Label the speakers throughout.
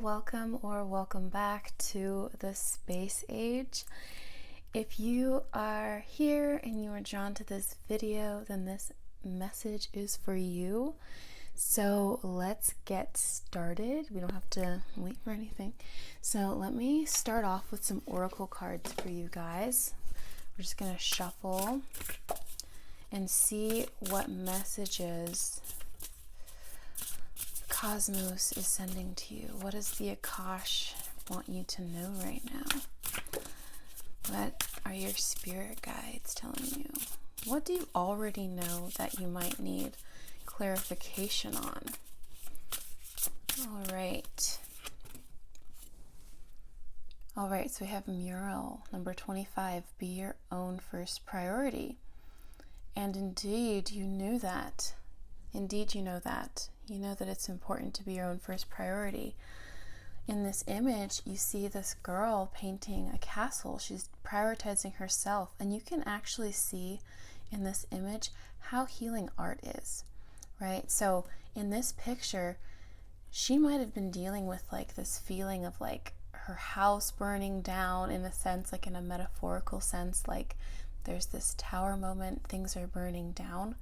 Speaker 1: welcome or welcome back to the Space Age. If you are here and you are drawn to this video, then this message is for you. So let's get started. We don't have to wait for anything. So let me start off with some oracle cards for you guys. We're just going to shuffle and see what messages Cosmos is sending to you. What does the Akash want you to know right now? What are your spirit guides telling you? What do you already know that you might need clarification on? All right, so we have mural number 25, be your own first priority. And indeed, you knew that. Indeed, you know that. You know that it's important to be your own first priority. In this image, you see this girl painting a castle. She's prioritizing herself. And you can actually see in this image how healing art is, right? So in this picture, she might have been dealing with like this feeling of like her house burning down in a sense, like in a metaphorical sense, like there's this tower moment, things are burning down.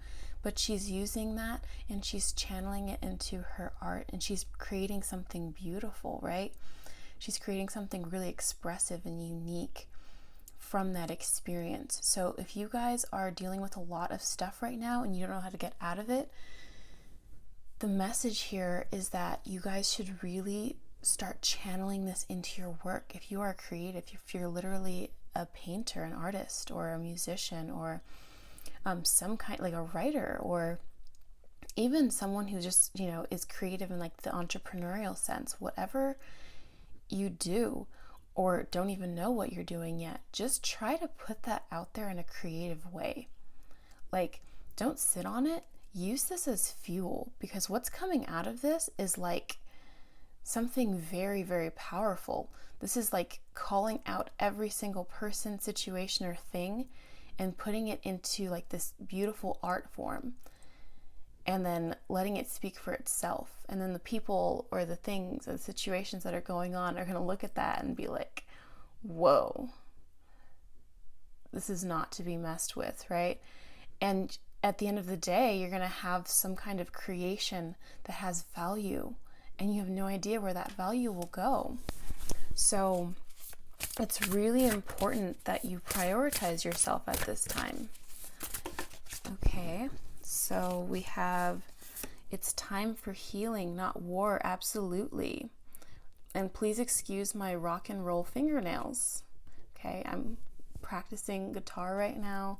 Speaker 1: But she's using that and she's channeling it into her art and she's creating something beautiful, right? She's creating something really expressive and unique from that experience. So if you guys are dealing with a lot of stuff right now and you don't know how to get out of it, the message here is that you guys should really start channeling this into your work. If you are creative, if you're literally a painter, an artist, or a musician, or some kind, like a writer, or even someone who just, is creative in like the entrepreneurial sense, whatever you do or don't even know what you're doing yet, just try to put that out there in a creative way. Like, don't sit on it. Use this as fuel, because what's coming out of this is like something very, very powerful. This is like calling out every single person, situation, or thing and putting it into like this beautiful art form and then letting it speak for itself. And then the people or the things or the situations that are going on are going to look at that and be like, whoa, this is not to be messed with, right? And at the end of the day, you're going to have some kind of creation that has value and you have no idea where that value will go. So it's really important that you prioritize yourself at this time. Okay, so we have, it's time for healing, not war, absolutely. And please excuse my rock and roll fingernails. Okay, I'm practicing guitar right now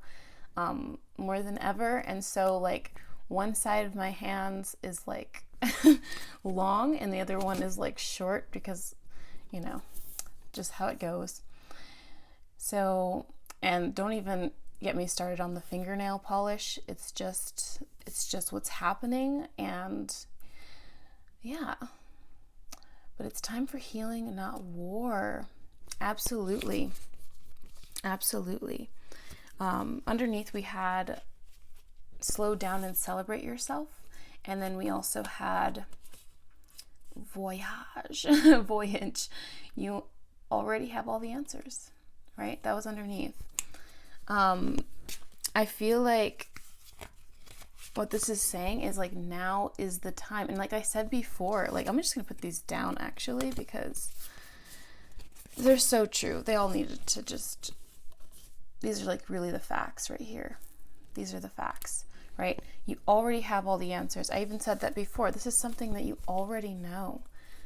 Speaker 1: more than ever. And so like one side of my hands is like long and the other one is like short because, just how it goes. So, and don't even get me started on the fingernail polish. It's just what's happening, and yeah. But it's time for healing, not war. Absolutely. Absolutely. Underneath we had slow down and celebrate yourself. And then we also had voyage. You already have all the answers, right? That was underneath. I feel like what this is saying is like now is the time. And like I said before, like I'm just gonna put these down actually because they're so true. They all needed to just, these are like really the facts right here. These are the facts, right? You already have all the answers. I even said that before. This is something that you already know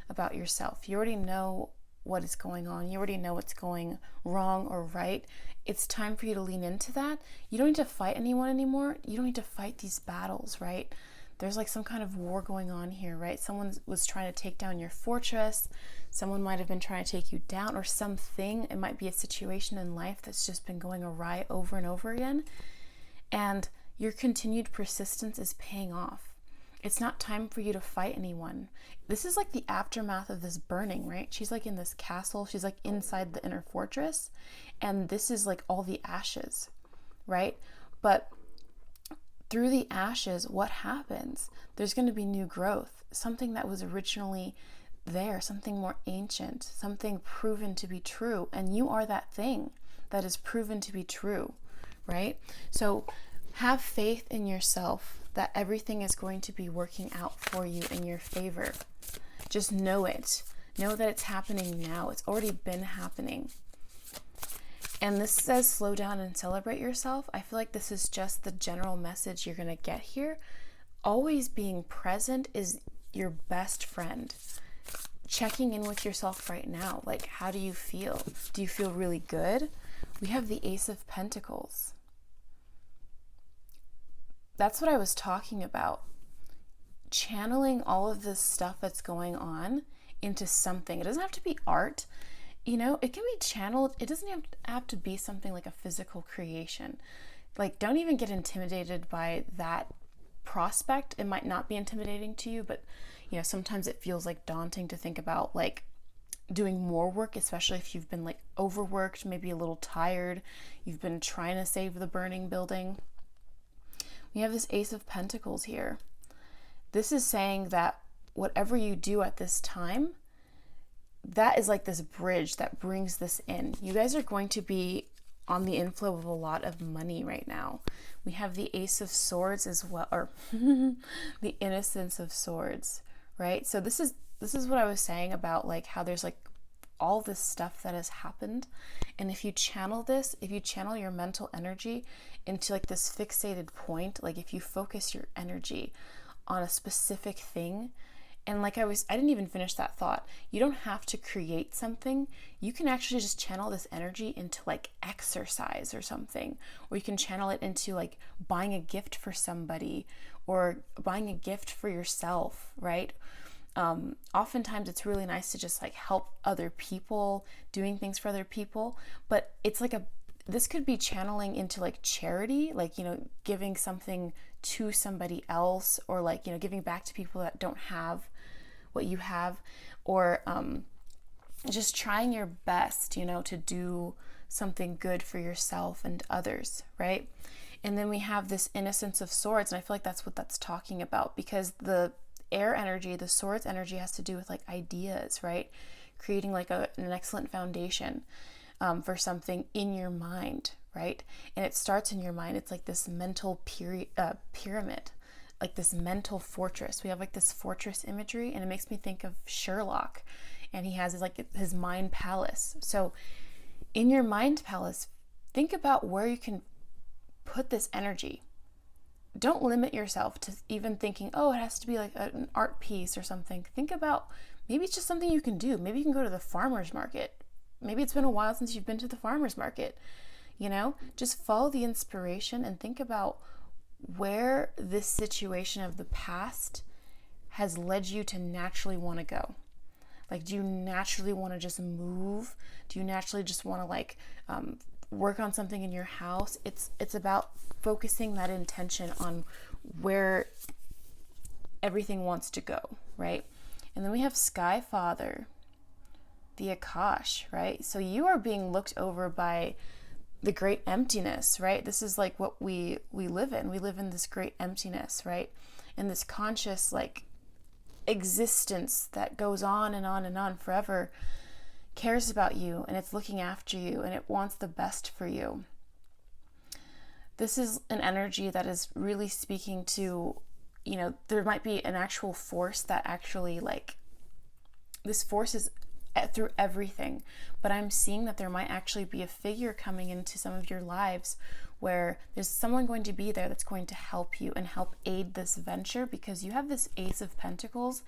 Speaker 1: about yourself. You already know what is going on. You already know what's going wrong or right. It's time for you to lean into that. You don't need to fight anyone anymore. You don't need to fight these battles, right? There's like some kind of war going on here, right? Someone was trying to take down your fortress. Someone might have been trying to take you down or something. It might be a situation in life that's just been going awry over and over again. And your continued persistence is paying off. It's not time for you to fight anyone. This is like the aftermath of this burning, right? She's like in this castle. She's like inside the inner fortress. And this is like all the ashes, right? But through the ashes, what happens? There's going to be new growth. Something that was originally there, something more ancient, something proven to be true. And you are that thing that is proven to be true, right? So have faith in yourself that everything is going to be working out for you in your favor. Just know it. Know that it's happening now. It's already been happening. And this says slow down and celebrate yourself. I feel like this is just the general message you're going to get here. Always being present is your best friend. Checking in with yourself right now. Like, how do you feel? Do you feel really good? We have the Ace of Pentacles. That's what I was talking about. Channeling all of this stuff that's going on into something. It doesn't have to be art. You know, it can be channeled. It doesn't have to be something like a physical creation. Like, don't even get intimidated by that prospect. It might not be intimidating to you, but, you know, sometimes it feels like daunting to think about, like, doing more work, especially if you've been, like, overworked, maybe a little tired. You've been trying to save the burning building. We have this Ace of Pentacles here. This is saying that whatever you do at this time, that is like this bridge that brings this in. You guys are going to be on the inflow of a lot of money right now. We have the Ace of Swords as well, or the Innocence of Swords, right? So this is what I was saying about, like, how there's like all this stuff that has happened. And if you channel this, if you channel your mental energy into like this fixated point, like if you focus your energy on a specific thing, and like I didn't even finish that thought. You don't have to create something. You can actually just channel this energy into like exercise or something, or you can channel it into like buying a gift for somebody or buying a gift for yourself, right? Oftentimes it's really nice to just like help other people, doing things for other people, but it's like this could be channeling into like charity, like, you know, giving something to somebody else, or like, you know, giving back to people that don't have what you have, or just trying your best, you know, to do something good for yourself and others, right? And then we have this Innocence of Swords, and I feel like that's what that's talking about, because the air energy, the swords energy, has to do with like ideas, right? Creating like an excellent foundation for something in your mind, right? And it starts in your mind. It's like this mental pyramid, like this mental fortress. We have like this fortress imagery, and it makes me think of Sherlock, and he has his mind palace. So in your mind palace, think about where you can put this energy. Don't limit yourself to even thinking, oh, it has to be like an art piece or something. Think about, maybe it's just something you can do. Maybe you can go to the farmer's market. Maybe it's been a while since you've been to the farmer's market. You know, just follow the inspiration and think about where this situation of the past has led you to naturally want to go. Like, do you naturally want to just move? Do you naturally just want to like work on something in your house? It's about focusing that intention on where everything wants to go, right? And then we have Sky Father, the Akash, right? So you are being looked over by the great emptiness, right? This is like what we live in. We live in this great emptiness, right? And this conscious like existence that goes on and on and on forever cares about you, and it's looking after you, and it wants the best for you. This is an energy that is really speaking to, you know, there might be an actual force that actually like, this force is through everything, but I'm seeing that there might actually be a figure coming into some of your lives where there's someone going to be there that's going to help you and help aid this venture, because you have this Ace of Pentacles,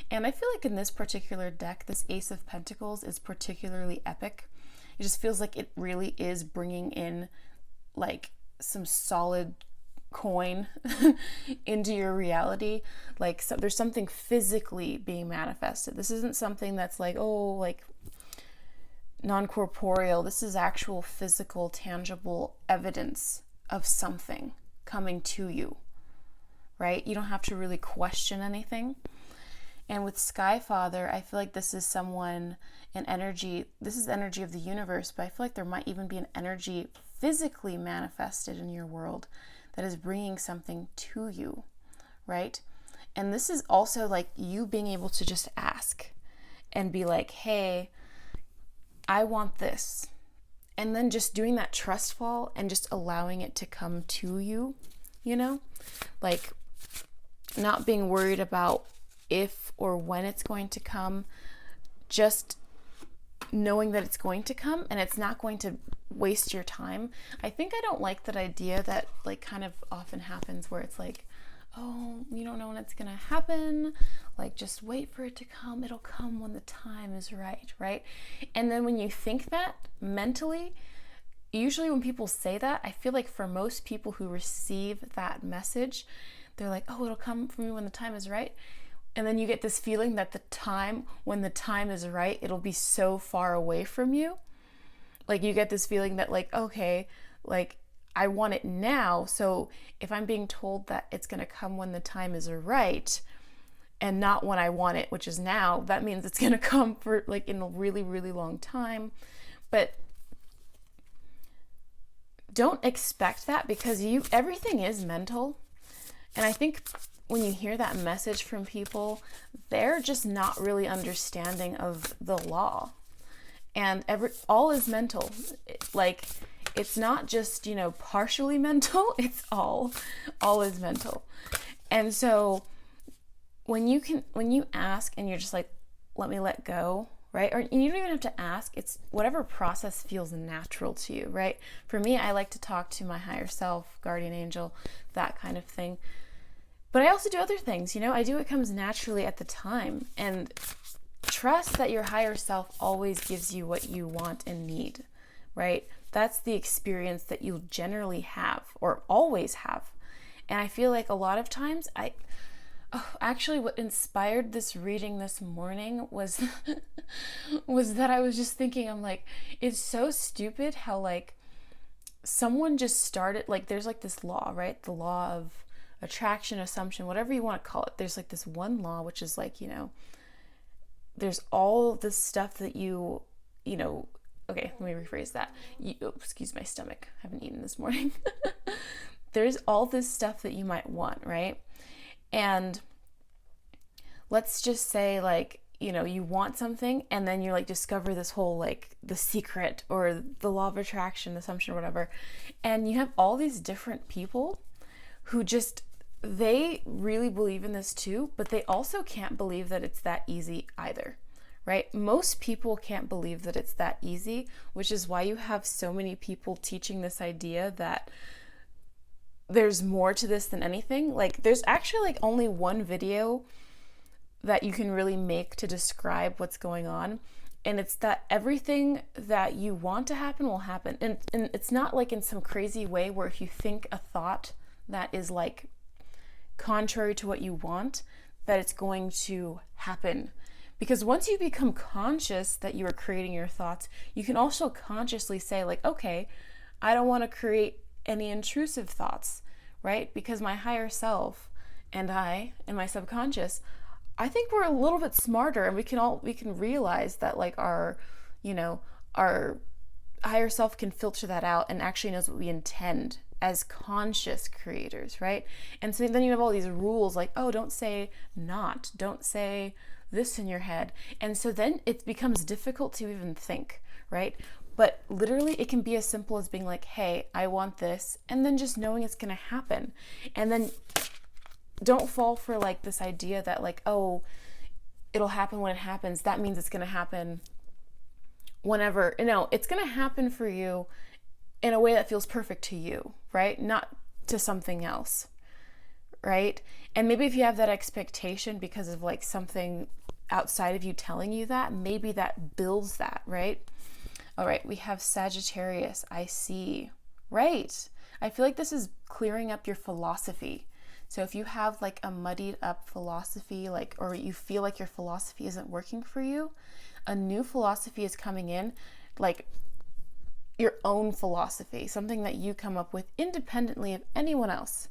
Speaker 1: and I feel like in this particular deck, this Ace of Pentacles is particularly epic. It just feels like it really is bringing in like some solid coin into your reality. Like, so there's something physically being manifested. This isn't something that's like, oh, like non-corporeal. This is actual physical, tangible evidence of something coming to you, right? You don't have to really question anything. And with Sky Father, I feel like this is someone, an energy, this is the energy of the universe, but I feel like there might even be an energy physically manifested in your world that is bringing something to you, right? And this is also like you being able to just ask and be like, hey, I want this. And then just doing that trust fall and just allowing it to come to you, like not being worried about if or when it's going to come, just knowing that it's going to come and it's not going to waste your time. I think I don't like that idea that like kind of often happens where it's like, oh, you don't know when it's gonna happen, like just wait for it to come, it'll come when the time is right? And then when you think that mentally, usually when people say that, I feel like for most people who receive that message, they're like, oh, it'll come for me when the time is right. And then you get this feeling that when the time is right, it'll be so far away from you. Like you get this feeling that like, okay, like I want it now. So if I'm being told that it's going to come when the time is right and not when I want it, which is now, that means it's going to come for like in a really, really long time. But don't expect that, because everything is mental. And I think when you hear that message from people, they're just not really understanding of the law. And all is mental. Like, it's not just, partially mental, it's all is mental. And so when you ask and you're just like, let me let go, right? Or you don't even have to ask, it's whatever process feels natural to you, right? For me, I like to talk to my higher self, guardian angel, that kind of thing. But I also do other things, I do what comes naturally at the time. And trust that your higher self always gives you what you want and need, right? That's the experience that you'll generally have or always have. And I feel like a lot of times actually what inspired this reading this morning was was that I was just thinking, I'm like, it's so stupid how like someone just started, like there's like this law, right? The law of attraction, assumption, whatever you want to call it. There's like this one law, which is like, there's all this stuff that okay, let me rephrase that. Excuse my stomach. I haven't eaten this morning. There's all this stuff that you might want, right? And let's just say like, you want something and then you like discover this whole like the secret or the law of attraction, assumption, or whatever. And you have all these different people who they really believe in this too, but they also can't believe that it's that easy either, right? Most people can't believe that it's that easy, which is why you have so many people teaching this idea that there's more to this than anything. Like there's actually like only one video that you can really make to describe what's going on. And it's that everything that you want to happen will happen. And it's not like in some crazy way where if you think a thought that is like contrary to what you want, that it's going to happen. Because once you become conscious that you are creating your thoughts, you can also consciously say like, okay, I don't want to create any intrusive thoughts, right? Because my higher self and I and my subconscious, I think we're a little bit smarter, and we can realize that like our higher self can filter that out and actually knows what we intend as conscious creators, right? And so then you have all these rules like, oh, don't say this in your head. And so then it becomes difficult to even think, right? But literally it can be as simple as being like, hey, I want this, and then just knowing it's going to happen. And then don't fall for like this idea that like, oh, it'll happen when it happens. That means it's going to happen whenever. No, it's going to happen for you in a way that feels perfect to you, right? Not to something else, right? And maybe if you have that expectation because of like something outside of you telling you that, maybe that builds that, right? All right, we have Sagittarius, I see. Right. I feel like this is clearing up your philosophy. So if you have like a muddied up philosophy, like, or you feel like your philosophy isn't working for you, a new philosophy is coming in, like your own philosophy, something that you come up with independently of anyone else,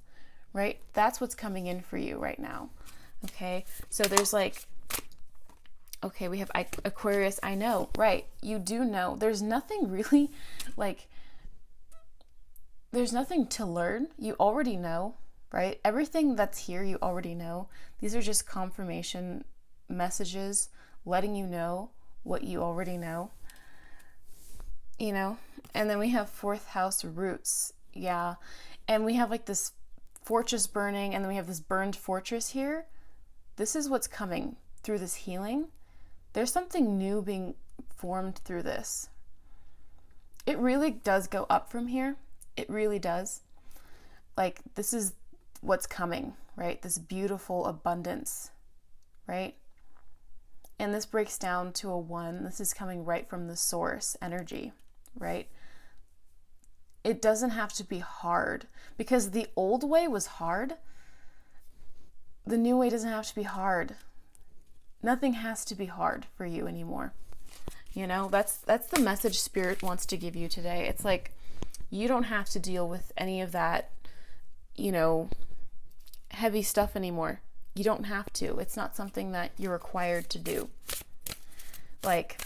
Speaker 1: right? That's what's coming in for you right now. Okay. So there's like, okay, we have Aquarius. I know, right? You do know. There's nothing really like, there's nothing to learn. You already know, right? Everything that's here, you already know. These are just confirmation messages letting you know what you already know, you know? And then we have 4th house roots. Yeah. And we have like this fortress burning, and then we have this burned fortress here. This is what's coming through this healing. There's something new being formed through this. It really does go up from here. It really does. Like, this is what's coming, right? This beautiful abundance, right? And this breaks down to a 1. This is coming right from the source energy, right? It doesn't have to be hard, because the old way was hard. The new way doesn't have to be hard. Nothing has to be hard for you anymore. You know, that's the message Spirit wants to give you today. It's like, you don't have to deal with any of that, you know, heavy stuff anymore. You don't have to. It's not something that you're required to do. Like,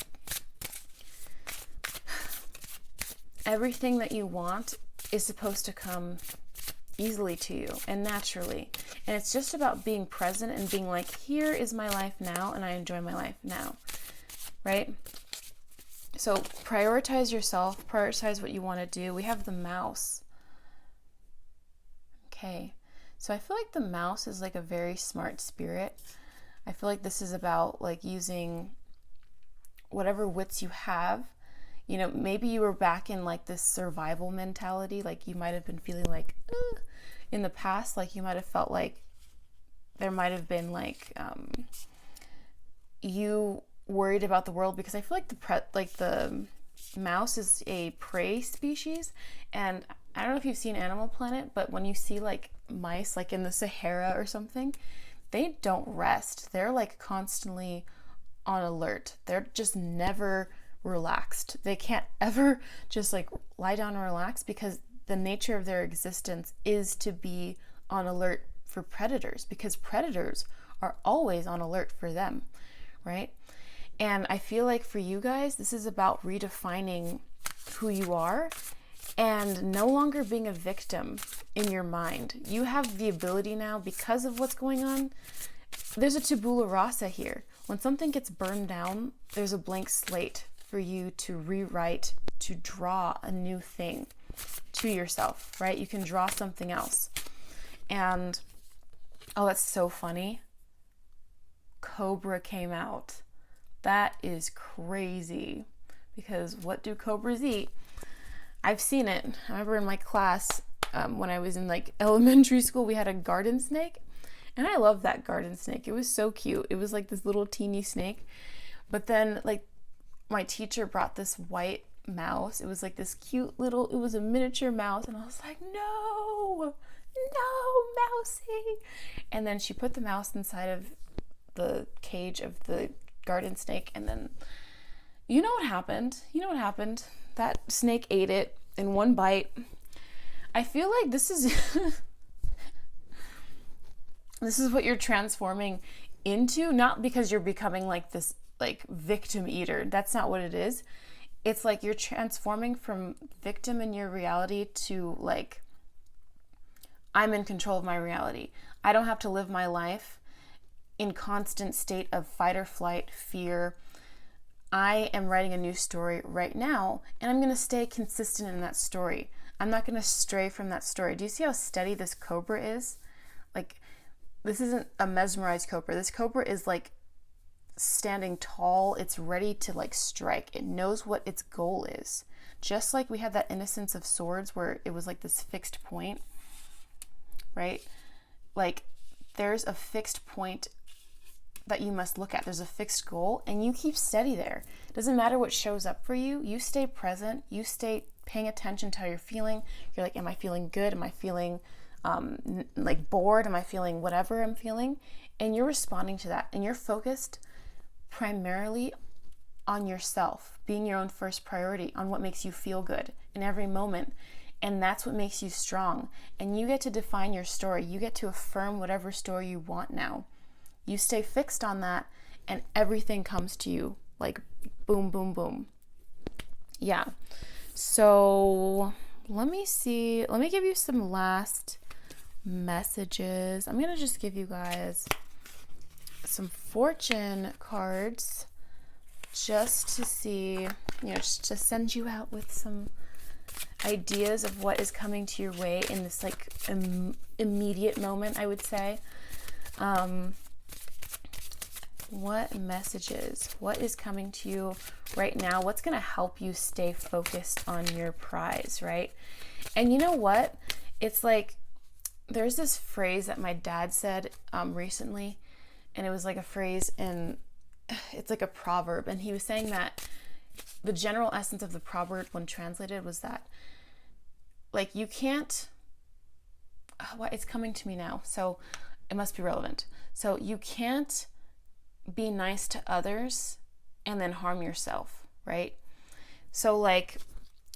Speaker 1: everything that you want is supposed to come easily to you and naturally. And it's just about being present and being like, here is my life now, and I enjoy my life now, right? So prioritize yourself, prioritize what you want to do. We have the mouse. Okay, so I feel like the mouse is like a very smart spirit. I feel like this is about like using whatever wits you have. You know, maybe you were back in like this survival mentality, like you might have been feeling like, in the past, like you might have felt like there might have been like, you worried about the world, because I feel like the mouse is a prey species. And I don't know if you've seen Animal Planet, but when you see like mice like in the Sahara or something, they don't rest. They're like constantly on alert. They're just never relaxed. They can't ever just like lie down and relax, because the nature of their existence is to be on alert for predators, because predators are always on alert for them, right? And I feel like for you guys, this is about redefining who you are and no longer being a victim in your mind. You have the ability now, because of what's going on. There's a tabula rasa here. When something gets burned down, there's a blank slate for you to rewrite, to draw a new thing to yourself, right? You can draw something else. And, oh, that's so funny. Cobra came out. That is crazy, because what do cobras eat? I've seen it. I remember in my class, when I was in like elementary school, we had a garden snake, and I loved that garden snake. It was so cute. It was like this little teeny snake. But then like my teacher brought this white mouse. It was like this cute little, it was a miniature mouse, and I was like, no, mousy. And then she put the mouse inside of the cage of the garden snake, and then you know what happened? That snake ate it in one bite. I feel like this is this is what you're transforming into, not because you're becoming like this like victim eater. That's not what it is. It's like you're transforming from victim in your reality to like, I'm in control of my reality. I don't have to live my life in constant state of fight or flight, fear. I am writing a new story right now, and I'm going to stay consistent in that story. I'm not going to stray from that story. Do you see how steady this cobra is? Like, this isn't a mesmerized cobra. This cobra is like standing tall. It's ready to like strike. It knows what its goal is. Just like we had that Innocence of Swords where it was like this fixed point, right? Like, there's a fixed point that you must look at. There's a fixed goal, and you keep steady there. It doesn't matter what shows up for you. You stay present. You stay paying attention to how you're feeling. You're like, am I feeling good? Am I feeling like bored? Am I feeling whatever I'm feeling? And you're responding to that, and you're focused primarily on yourself, being your own first priority, on what makes you feel good in every moment. And that's what makes you strong. And you get to define your story. You get to affirm whatever story you want now. You stay fixed on that, and everything comes to you like boom, boom, boom. Yeah. So let me see. Let me give you some last messages. I'm going to just give you guys some fortune cards just to see, just to send you out with some ideas of what is coming to your way in this like immediate moment, I would say. What messages, what is coming to you right now? What's going to help you stay focused on your prize, right? And you know what? It's like, there's this phrase that my dad said recently, and it was like a phrase it's like a proverb. And he was saying that the general essence of the proverb when translated was that, like, you can't, it's coming to me now, so it must be relevant. So you can't be nice to others and then harm yourself, right? So like,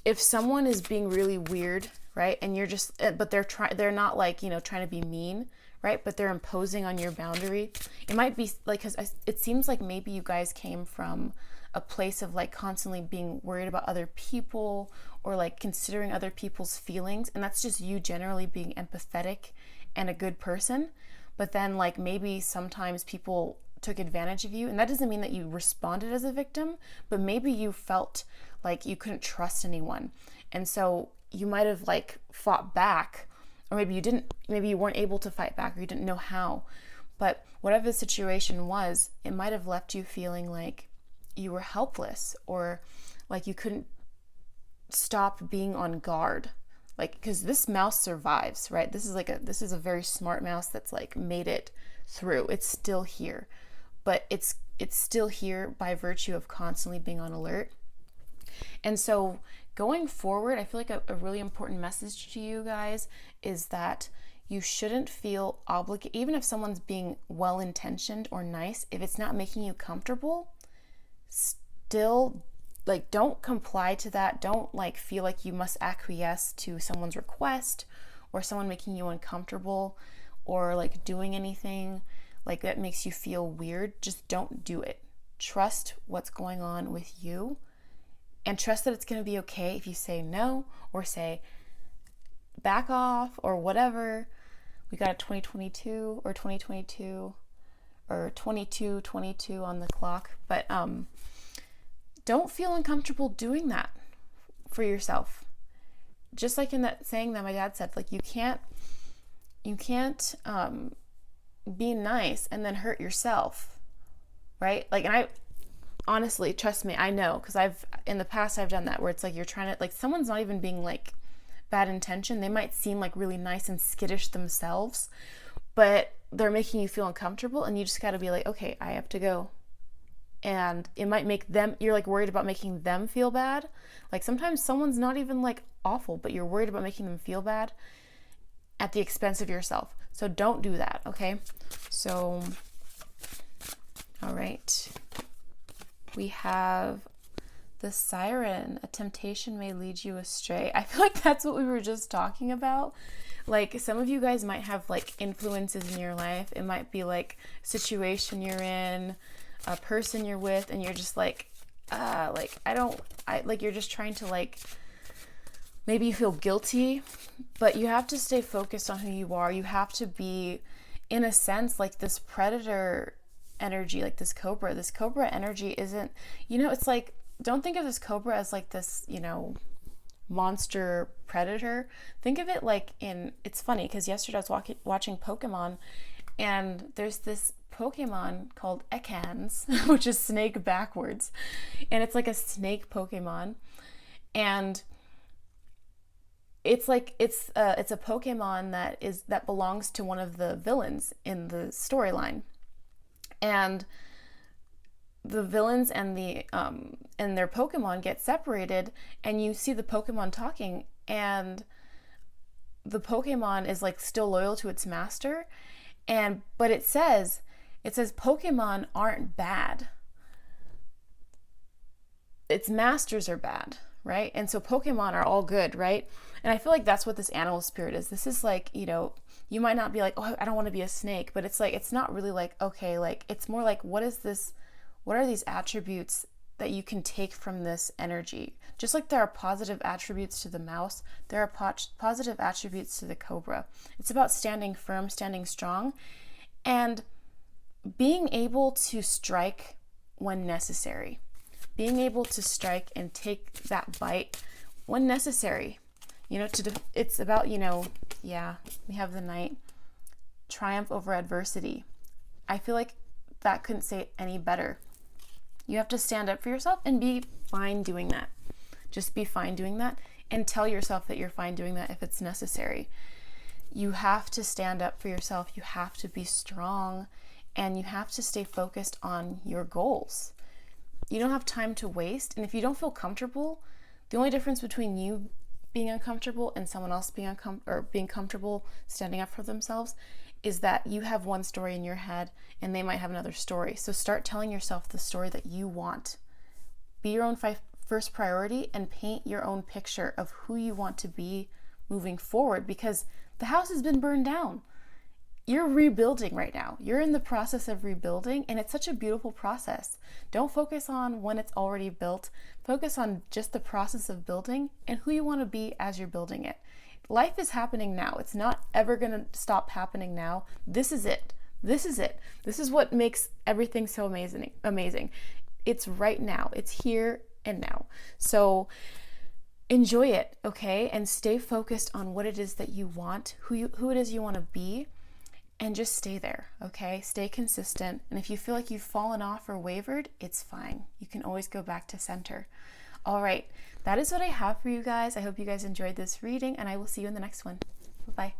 Speaker 1: if someone is being really weird, right, and you're just, but they're not like, trying to be mean, right, but they're imposing on your boundary. It might be like, because it seems like maybe you guys came from a place of like constantly being worried about other people or like considering other people's feelings, and that's just you generally being empathetic and a good person. But then like maybe sometimes people took advantage of you, and that doesn't mean that you responded as a victim, but maybe you felt like you couldn't trust anyone, and so you might have like fought back, or maybe you didn't, maybe you weren't able to fight back, or you didn't know how. But whatever the situation was, it might have left you feeling like you were helpless, or like you couldn't stop being on guard, like, because this mouse survives, right? This is a very smart mouse that's like made it through. It's still here, but it's still here by virtue of constantly being on alert. And so going forward, I feel like a really important message to you guys is that you shouldn't feel obligated, even if someone's being well-intentioned or nice, if it's not making you comfortable, still, like, don't comply to that. Don't like feel like you must acquiesce to someone's request or someone making you uncomfortable or like doing anything like that makes you feel weird. Just don't do it. Trust what's going on with you, and trust that it's going to be okay if you say no or say back off or whatever. We got a 2022 or 2022 or 22 on the clock, but don't feel uncomfortable doing that for yourself. Just like in that saying that my dad said, like, you can't be nice and then hurt yourself, right? Like, and I honestly, trust me, I know, because in the past I've done that, where it's like you're trying to, like, someone's not even being like bad intention. They might seem like really nice and skittish themselves, but they're making you feel uncomfortable, and you just got to be like, okay, I have to go. And it might make them, you're like worried about making them feel bad. Like sometimes someone's not even like awful, but you're worried about making them feel bad at the expense of yourself. So don't do that, okay? So, all right. We have the Siren. A temptation may lead you astray. I feel like that's what we were just talking about. Like, some of you guys might have like influences in your life. It might be like situation you're in, a person you're with, and you're just like, you're just trying to like, maybe you feel guilty, but you have to stay focused on who you are. You have to be, in a sense, like this predator energy, like this cobra energy isn't, it's like, don't think of this cobra as like this, monster predator. Think of it like it's funny because yesterday I was watching Pokemon, and there's this Pokemon called Ekans, which is snake backwards, and it's like a snake Pokemon, and it's like it's a Pokemon that belongs to one of the villains in the storyline, and the villains and their Pokemon get separated, and you see the Pokemon talking, and the Pokemon is like still loyal to its master, but it says Pokemon aren't bad. Its masters are bad, right? And so Pokemon are all good, right? And I feel like that's what this animal spirit is. This is like, you might not be like, oh, I don't want to be a snake, but it's like, it's not really like, okay, like, it's more like, what are these attributes that you can take from this energy? Just like there are positive attributes to the mouse, there are positive attributes to the cobra. It's about standing firm, standing strong, and being able to strike when necessary. being able to strike and take that bite when necessary. It's about, we have the Knight, triumph over adversity. I feel like that couldn't say it any better. You have to stand up for yourself and be fine doing that. Just be fine doing that, and tell yourself that you're fine doing that if it's necessary. You have to stand up for yourself. You have to be strong, and you have to stay focused on your goals. You don't have time to waste, and if you don't feel comfortable, the only difference between you being uncomfortable and someone else being comfortable standing up for themselves is that you have one story in your head and they might have another story. So start telling yourself the story that you want. Be your own first priority and paint your own picture of who you want to be moving forward, because the house has been burned down. You're rebuilding right now. You're in the process of rebuilding, and it's such a beautiful process. Don't focus on when it's already built. Focus on just the process of building and who you want to be as you're building it. Life is happening now. It's not ever going to stop happening now. This is it. This is it. This is what makes everything so amazing. It's right now. It's here and now. So enjoy it, okay? And stay focused on what it is that you want, who it is you want to be. And just stay there, okay? Stay consistent. And if you feel like you've fallen off or wavered, it's fine. You can always go back to center. All right, that is what I have for you guys. I hope you guys enjoyed this reading, and I will see you in the next one. Bye-bye.